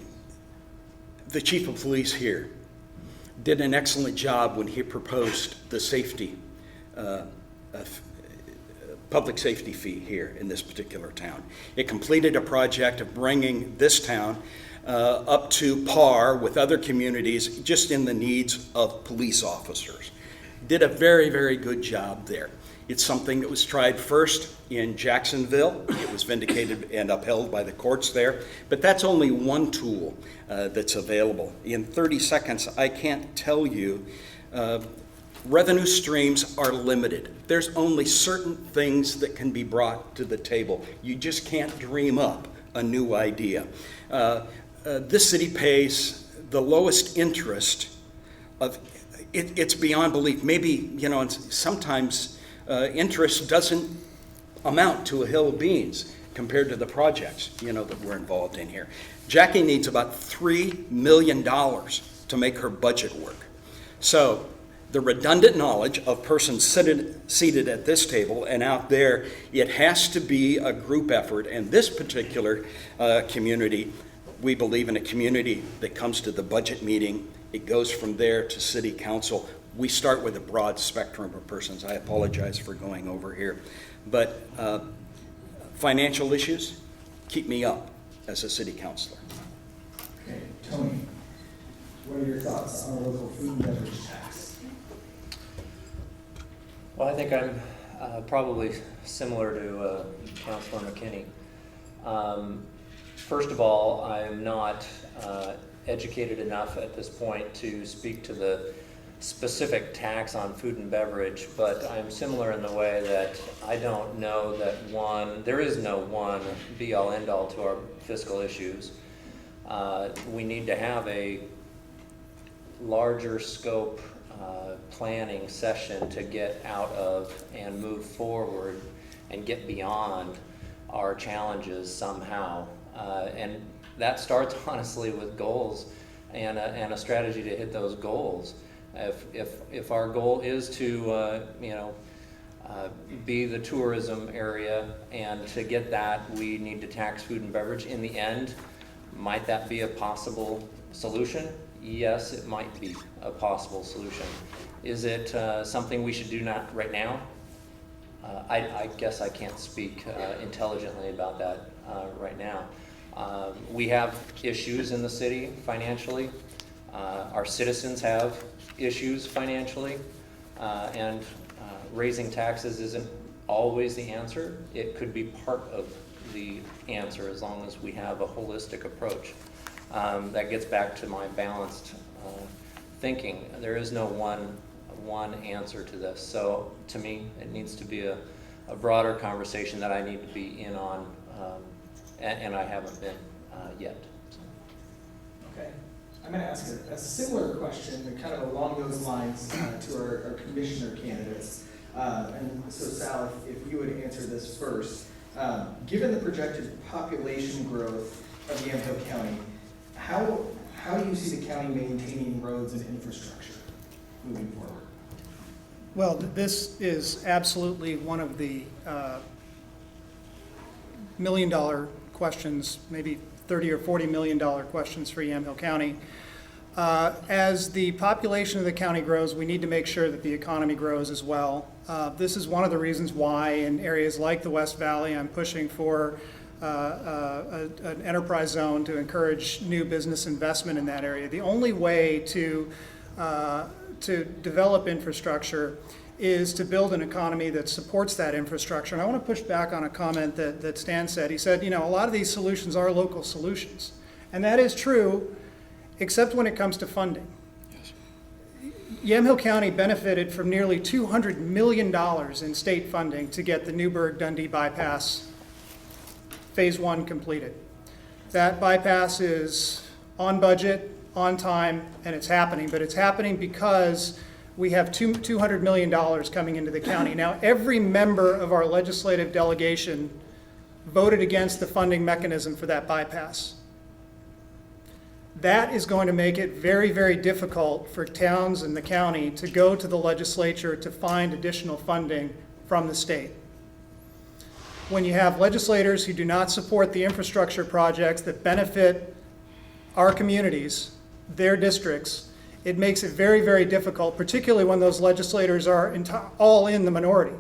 chief of police here did an excellent job when he proposed the safety, public safety fee here in this particular town. It completed a project of bringing this town up to par with other communities just in the needs of police officers. Did a very, very good job there. It's something that was tried first in Jacksonville. It was vindicated and upheld by the courts there. But that's only one tool that's available. In 30 seconds, I can't tell you, revenue streams are limited. There's only certain things that can be brought to the table. You just can't dream up a new idea. This city pays the lowest interest of, it's beyond belief. Maybe, sometimes interest doesn't amount to a hill of beans compared to the projects, that we're involved in here. Jackie needs about $3 million to make her budget work. So the redundant knowledge of persons seated at this table and out there, it has to be a group effort. And this particular community, we believe in a community that comes to the budget meeting. It goes from there to city council. We start with a broad spectrum of persons. I apologize for going over here. But financial issues keep me up as a city councilor. Okay, Tony, what are your thoughts on a local food and beverage tax? Well, I think I'm probably similar to Councilor McKinney. First of all, I'm not educated enough at this point to speak to the specific tax on food and beverage, but I'm similar in the way that I don't know that there is no one be-all end-all to our fiscal issues. we need to have a larger scope planning session to get out of and move forward and get beyond our challenges somehow. And that starts honestly with goals and a strategy to hit those goals. If our goal is to be the tourism area, and to get that we need to tax food and beverage in the end, might that be a possible solution? Yes, it might be a possible solution. Is it something we should do right now? I guess I can't speak intelligently about that right now. We have issues in the city financially. Our citizens have issues financially, and raising taxes isn't always the answer. It could be part of the answer as long as we have a holistic approach. That gets back to my balanced thinking. There is no one answer to this. So to me, it needs to be a broader conversation that I need to be in on, and I haven't been yet. Okay. I'm going to ask a similar question, kind of along those lines, to our commissioner candidates. And so Sal, if you would answer this first. Given the projected population growth of Yamhill County, how do you see the county maintaining roads and infrastructure moving forward? Well, this is absolutely one of the million-dollar questions, maybe $30 or $40 million questions for Yamhill County. As the population of the county grows, we need to make sure that the economy grows as well. This is one of the reasons why in areas like the West Valley, I'm pushing for an enterprise zone to encourage new business investment in that area. The only way to develop infrastructure is to build an economy that supports that infrastructure. And I want to push back on a comment that Stan said. He said, a lot of these solutions are local solutions. And that is true, except when it comes to funding. Yes. Yamhill County benefited from nearly $200 million in state funding to get the Newberg-Dundee bypass Phase 1 completed. That bypass is on budget, on time, and it's happening. But it's happening because we have $200 million coming into the county. Now, every member of our legislative delegation voted against the funding mechanism for that bypass. That is going to make it very, very difficult for towns in the county to go to the legislature to find additional funding from the state. When you have legislators who do not support the infrastructure projects that benefit our communities, their districts, it makes it very, very difficult, particularly when those legislators are all in the minority.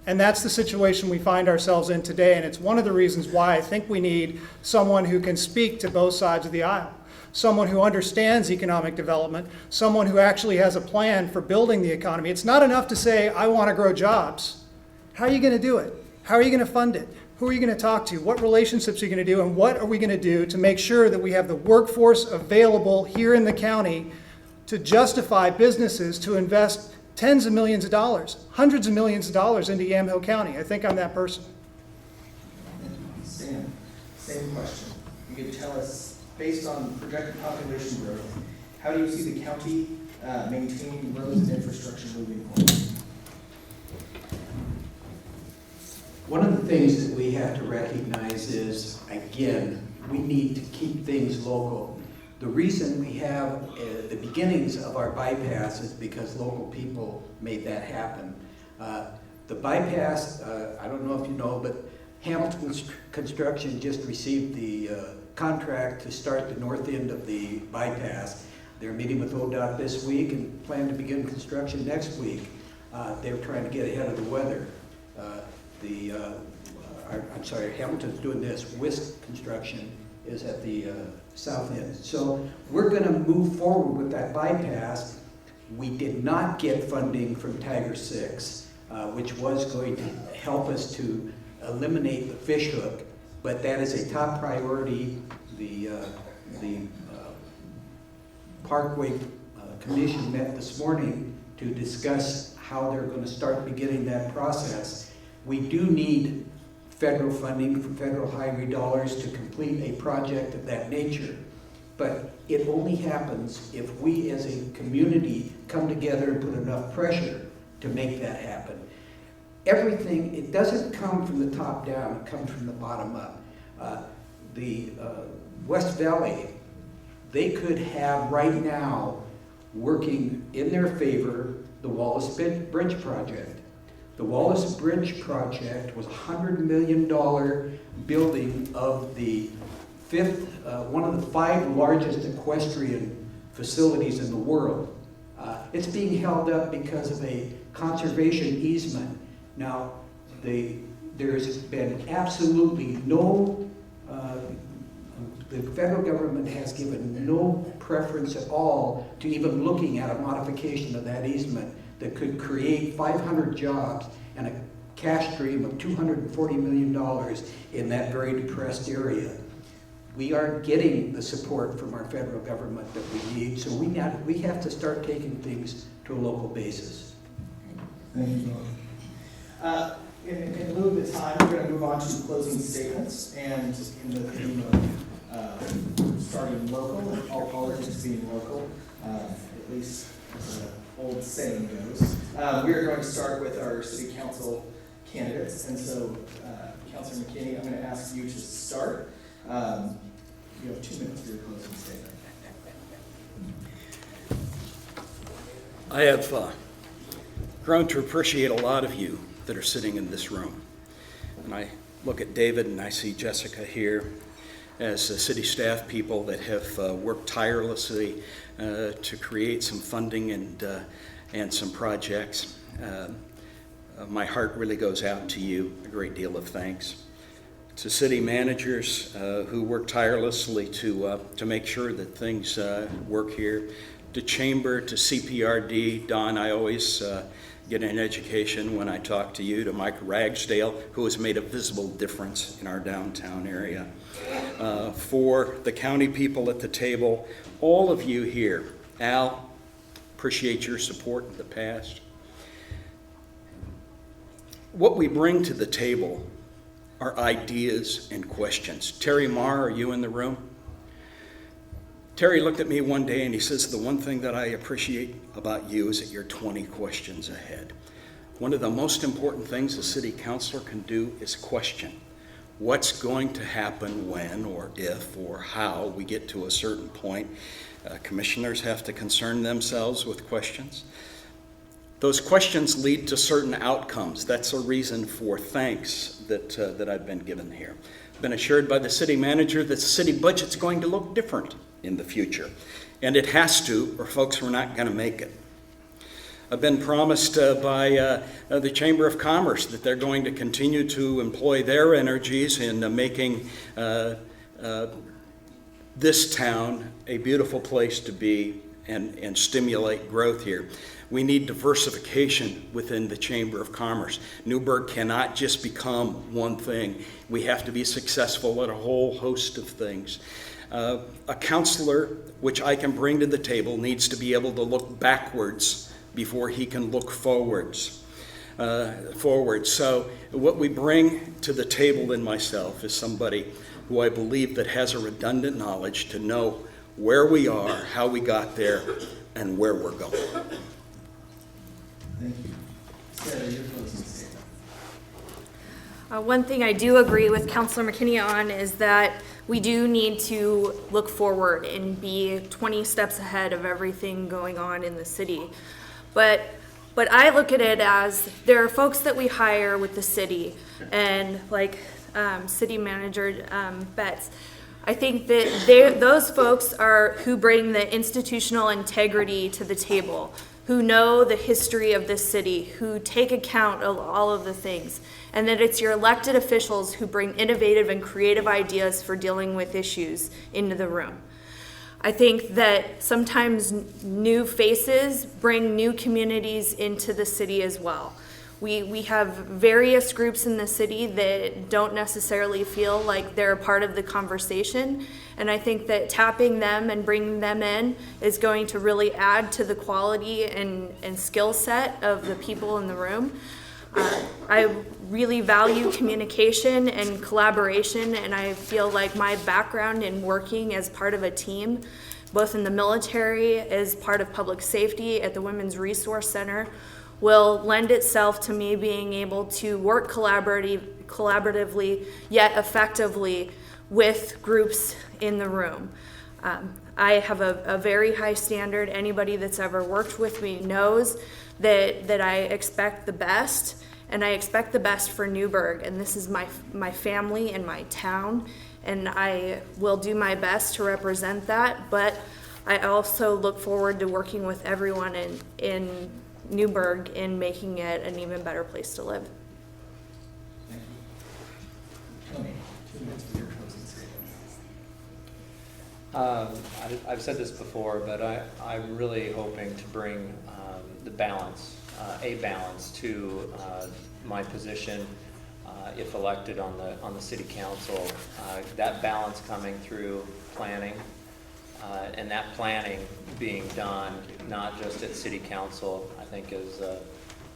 And that's the situation we find ourselves in today, and it's one of the reasons why I think we need someone who can speak to both sides of the aisle, someone who understands economic development, someone who actually has a plan for building the economy. It's not enough to say, I want to grow jobs. How are you going to do it? How are you going to fund it? Who are you going to talk to? What relationships are you going to do? And what are we going to do to make sure that we have the workforce available here in the county to justify businesses to invest tens of millions of dollars, hundreds of millions of dollars into Yamhill County? I think I'm that person. Sam, same question. You could tell us, based on projected population growth, how do you see the county maintaining roads and infrastructure moving forward? One of the things that we have to recognize is, again, we need to keep things local. The reason we have the beginnings of our bypass is because local people made that happen. The bypass, I don't know if you know, but Hamilton Construction just received the contract to start the north end of the bypass. They're meeting with ODOT this week and plan to begin construction next week. They're trying to get ahead of the weather. Hamilton's doing this. Whisk Construction is at the south end. So we're going to move forward with that bypass. We did not get funding from Tiger 6, which was going to help us to eliminate the fish hook, but that is a top priority. The Parkway Commission met this morning to discuss how they're going to start beginning that process. We do need federal funding, for federal highway dollars to complete a project of that nature. But it only happens if we as a community come together and put enough pressure to make that happen. Everything, it doesn't come from the top down, it comes from the bottom up. The West Valley, they could have right now working in their favor the Wallace Bridge project. The Wallace Bridge project was a $100 million building of the one of the 5 largest equestrian facilities in the world. It's being held up because of a conservation easement. Now, there's been absolutely no, the federal government has given no preference at all to even looking at a modification of that easement that could create 500 jobs and a cash stream of $240 million in that very depressed area. We aren't getting the support from our federal government that we need, so we have to start taking things to a local basis. Thank you. In lieu of the time, we're going to move on to closing statements, and in the theme of starting local, all politics being local, at least as an old saying goes. We are going to start with our city council candidates, and so Councilor McKinney, I'm going to ask you to start. You have 2 minutes for your closing statement. I have grown to appreciate a lot of you that are sitting in this room. And I look at David and I see Jessica here as city staff people that have worked tirelessly to create some funding and some projects. My heart really goes out to you. A great deal of thanks. To city managers who work tirelessly to make sure that things work here. To Chamber, to CPRD, Don, I always get an education when I talk to you. To Mike Ragsdale, who has made a visible difference in our downtown area. For the county people at the table, all of you here. Al, appreciate your support in the past. What we bring to the table are ideas and questions. Terry Marr, are you in the room? Terry looked at me one day and he says, the one thing that I appreciate about you is that you're 20 questions ahead. One of the most important things a city councilor can do is question. What's going to happen when or if or how we get to a certain point? Commissioners have to concern themselves with questions. Those questions lead to certain outcomes. That's a reason for thanks that I've been given here. I've been assured by the city manager that the city budget's going to look different in the future. And it has to, or folks, we're not going to make it. I've been promised by the Chamber of Commerce that they're going to continue to employ their energies in making this town a beautiful place to be and stimulate growth here. We need diversification within the Chamber of Commerce. Newberg cannot just become one thing. We have to be successful at a whole host of things. A counselor, which I can bring to the table, needs to be able to look backwards before he can look forwards. So what we bring to the table in myself is somebody who I believe that has a redundant knowledge to know where we are, how we got there, and where we're going. Thank you. Sarah, your closing statement. One thing I do agree with Councilor McKinney on is that we do need to look forward and be 20 steps ahead of everything going on in the city. But I look at it as there are folks that we hire with the city, and like City Manager Betts, I think that those folks are who bring the institutional integrity to the table, who know the history of this city, who take account of all of the things, and that it's your elected officials who bring innovative and creative ideas for dealing with issues into the room. I think that sometimes new faces bring new communities into the city as well. We have various groups in the city that don't necessarily feel like they're a part of the conversation, and I think that tapping them and bringing them in is going to really add to the quality and skill set of the people in the room. I really value communication and collaboration, and I feel like my background in working as part of a team, both in the military, as part of public safety at the Women's Resource Center, will lend itself to me being able to work collaboratively yet effectively with groups in the room. I have a very high standard. Anybody that's ever worked with me knows that I expect the best, and I expect the best for Newberg, and this is my family and my town, and I will do my best to represent that, but I also look forward to working with everyone in Newberg in making it an even better place to live. Thank you. Tony, 2 minutes for your closing statement. I've said this before, but I'm really hoping to bring the balance, a balance to my position if elected on the city council. That balance coming through planning, and that planning being done not just at city council, I think as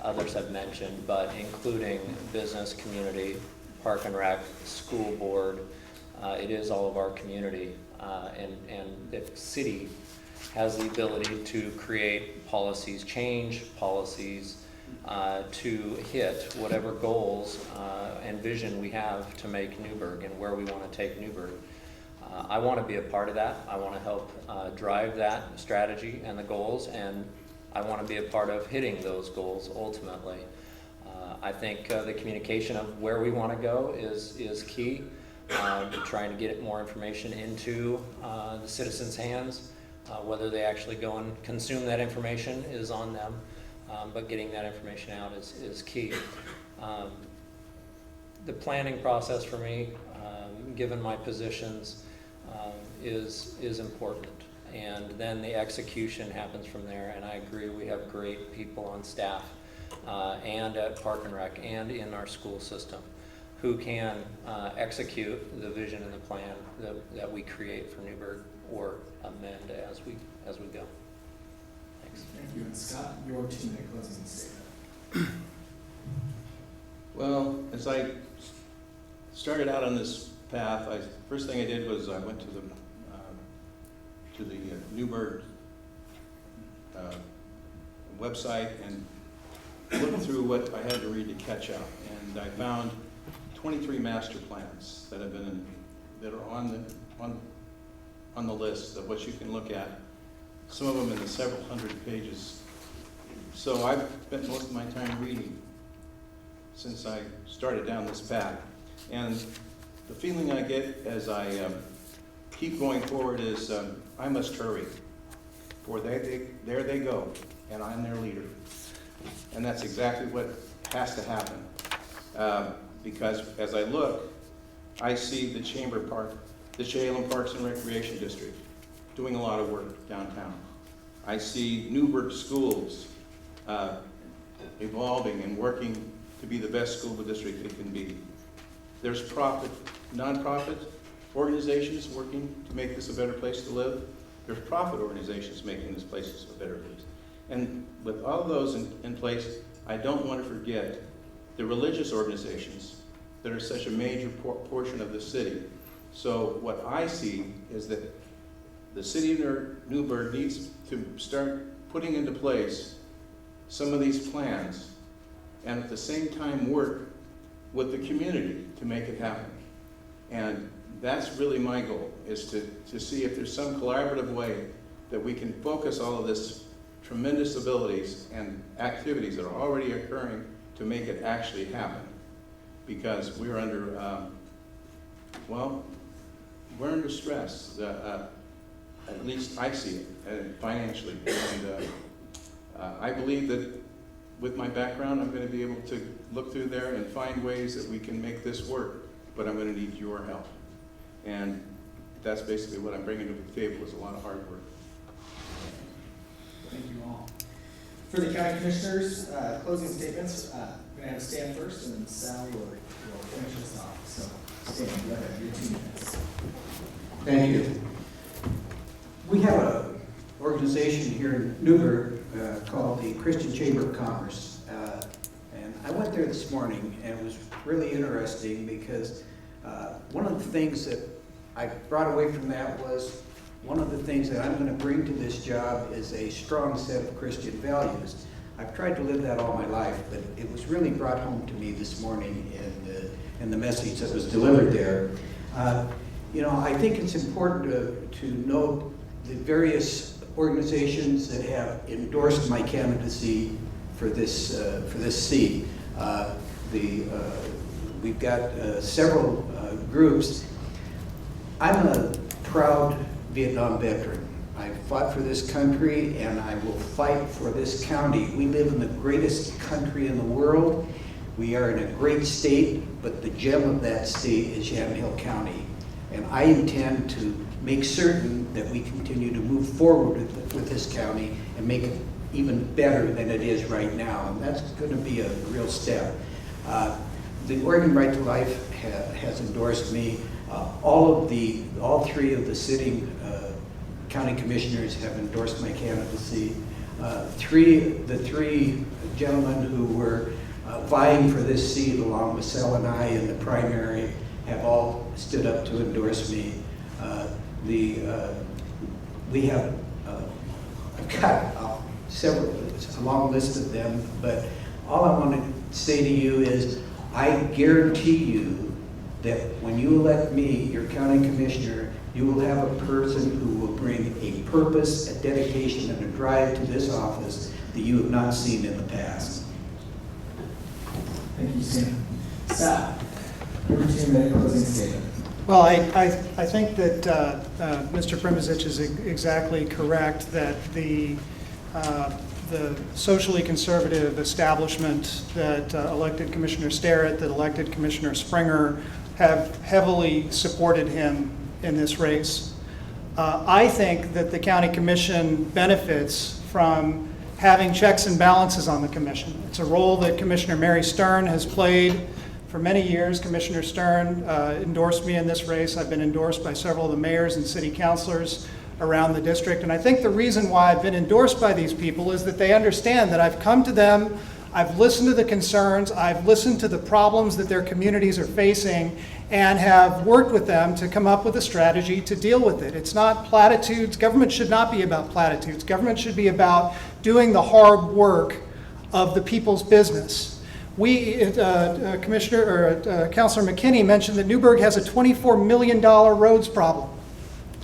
others have mentioned, but including business, community, park and rec, school board. It is all of our community, and the city has the ability to create policies, change policies to hit whatever goals and vision we have to make Newberg and where we want to take Newberg. I want to be a part of that. I want to help drive that strategy and the goals, and I want to be a part of hitting those goals ultimately. I think the communication of where we want to go is key. Trying to get more information into the citizens' hands. Whether they actually go and consume that information is on them, but getting that information out is key. The planning process for me, given my positions, is important, and then the execution happens from there. And I agree, we have great people on staff and at Park and Rec and in our school system who can execute the vision and the plan that we create for Newberg or amend as we go. Thanks. Thank you. And Scott, your 2-minute closing statement. Well, as I started out on this path, first thing I did was I went to the Newberg website and looked through what I had to read to catch up, and I found 23 master plans that are on the list of what you can look at. Some of them in the several hundred pages. So I've spent most of my time reading since I started down this path, and the feeling I get as I keep going forward is I must hurry, for there they go, and I'm their leader. And that's exactly what has to happen. Because as I look, I see the Chamberlain Parks and Recreation District doing a lot of work downtown. I see Newberg schools evolving and working to be the best school district it can be. There's nonprofit organizations working to make this a better place to live. There's profit organizations making this place a better place. And with all of those in place, I don't want to forget the religious organizations that are such a major portion of the city. So what I see is that the city of Newberg needs to start putting into place some of these plans, and at the same time work with the community to make it happen. And that's really my goal, is to see if there's some collaborative way that we can focus all of this tremendous abilities and activities that are already occurring to make it actually happen. Because we're under, we're under stress. At least I see it financially. And I believe that with my background, I'm going to be able to look through there and find ways that we can make this work. But I'm going to need your help. And that's basically what I'm bringing to the table, is a lot of hard work. Thank you all. For the county commissioners, closing statements, I'm going to have Stan first, and then Sal will finish us off. So, Stan, go ahead, your 2 minutes. Thank you. We have an organization here in Newberg called the Christian Chamber of Commerce. And I went there this morning, and it was really interesting because one of the things that I brought away from that was one of the things that I'm going to bring to this job is a strong set of Christian values. I've tried to live that all my life, but it was really brought home to me this morning in the message that was delivered there. You know, I think it's important to note the various organizations that have endorsed my candidacy for this seat. We've got several groups. I'm a proud Vietnam veteran. I fought for this country, and I will fight for this county. We live in the greatest country in the world. We are in a great state, but the gem of that state is Yamhill County. And I intend to make certain that we continue to move forward with this county and make it even better than it is right now. And that's going to be a real step. The Oregon Right to Life has endorsed me. All three of the sitting county commissioners have endorsed my candidacy. The three gentlemen who were vying for this seat, along with Sal and I in the primary, have all stood up to endorse me. I've got a long list of them, but all I want to say to you is I guarantee you that when you elect me, your county commissioner, you will have a person who will bring a purpose, a dedication, and a drive to this office that you have not seen in the past. Thank you, Sam. Sal, your 2-minute closing statement. Well, I think that Mr. Primozic is exactly correct that the socially conservative establishment that elected Commissioner Sterrett, that elected Commissioner Springer, have heavily supported him in this race. I think that the county commission benefits from having checks and balances on the commission. It's a role that Commissioner Mary Stern has played for many years. Commissioner Stern endorsed me in this race. I've been endorsed by several of the mayors and city councilors around the district. And I think the reason why I've been endorsed by these people is that they understand that I've come to them, I've listened to the concerns, I've listened to the problems that their communities are facing, and have worked with them to come up with a strategy to deal with it. It's not platitudes. Government should not be about platitudes. Government should be about doing the hard work of the people's business. Councilor McKinney mentioned that Newberg has a $24 million roads problem.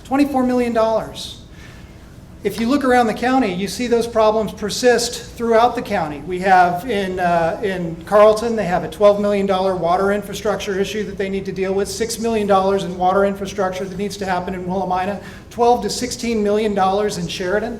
$24 million. If you look around the county, you see those problems persist throughout the county. We have in Carlton, they have a $12 million water infrastructure issue that they need to deal with, $6 million in water infrastructure that needs to happen in Willamina, $12 to $16 million in Sheridan.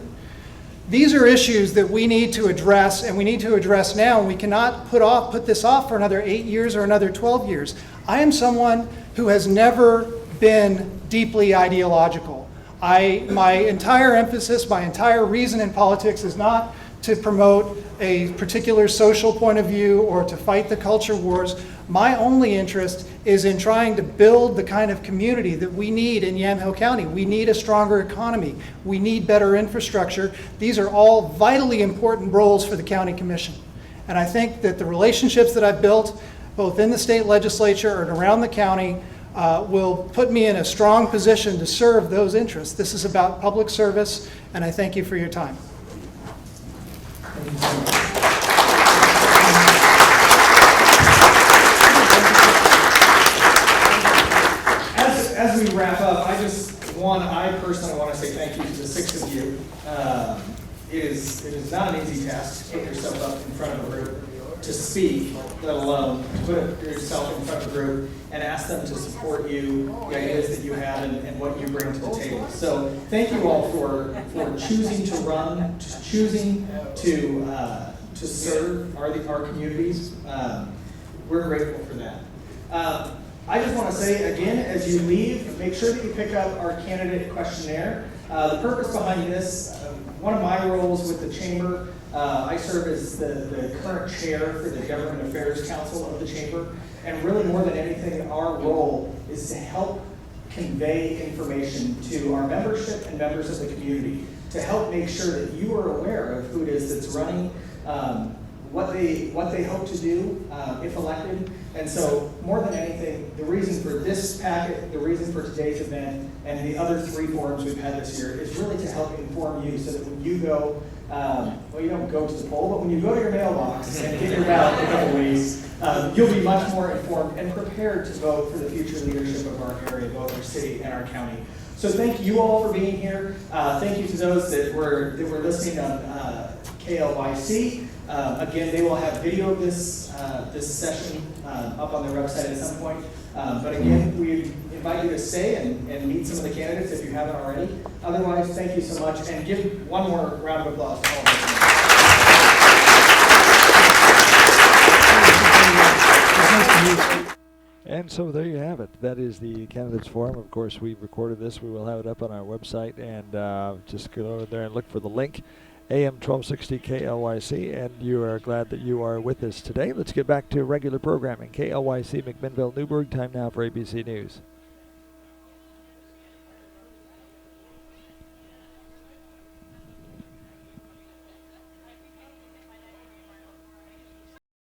These are issues that we need to address, and we need to address now, and we cannot put this off for another 8 years or another 12 years. I am someone who has never been deeply ideological. My entire emphasis, my entire reason in politics is not to promote a particular social point of view or to fight the culture wars. My only interest is in trying to build the kind of community that we need in Yamhill County. We need a stronger economy. We need better infrastructure. These are all vitally important roles for the county commission. And I think that the relationships that I've built, both in the state legislature and around the county, will put me in a strong position to serve those interests. This is about public service, and I thank you for your time. Thank you so much. As we wrap up, I personally want to say thank you to the 6 of you. It is not an easy task to put yourself up in front of a group to speak, let alone to put yourself in front of a group and ask them to support you, the ideas that you have, and what you bring to the table. So thank you all for choosing to run, choosing to serve our communities. We're grateful for that. I just want to say again, as you leave, make sure that you pick up our candidate questionnaire. The purpose behind this, one of my roles with the chamber, I serve as the current chair for the Government Affairs Council of the chamber, and really more than anything, our role is to help convey information to our membership and members of the community, to help make sure that you are aware of who it is that's running, what they hope to do if elected. And so more than anything, the reason for this packet, the reason for today's event, and the other 3 forums we've had this year is really to help inform you so that when you go, well, you don't go to the poll, but when you go to your mailbox and get your ballot in a couple ways, you'll be much more informed and prepared to vote for the future leadership of our area, both our city and our county. So thank you all for being here. Thank you to those that were listening on KLYC. Again, they will have video of this session up on their website at some point. But again, we invite you to stay and meet some of the candidates if you haven't already. Otherwise, thank you so much, and give one more round of applause to all of us. And so there you have it. That is the Candidates Forum. Of course, we've recorded this. We will have it up on our website, and just go over there and look for the link, AM 1260 KLYC, and you are glad that you are with us today. Let's get back to regular programming. KLYC McMinnville Newberg. Time now for ABC News.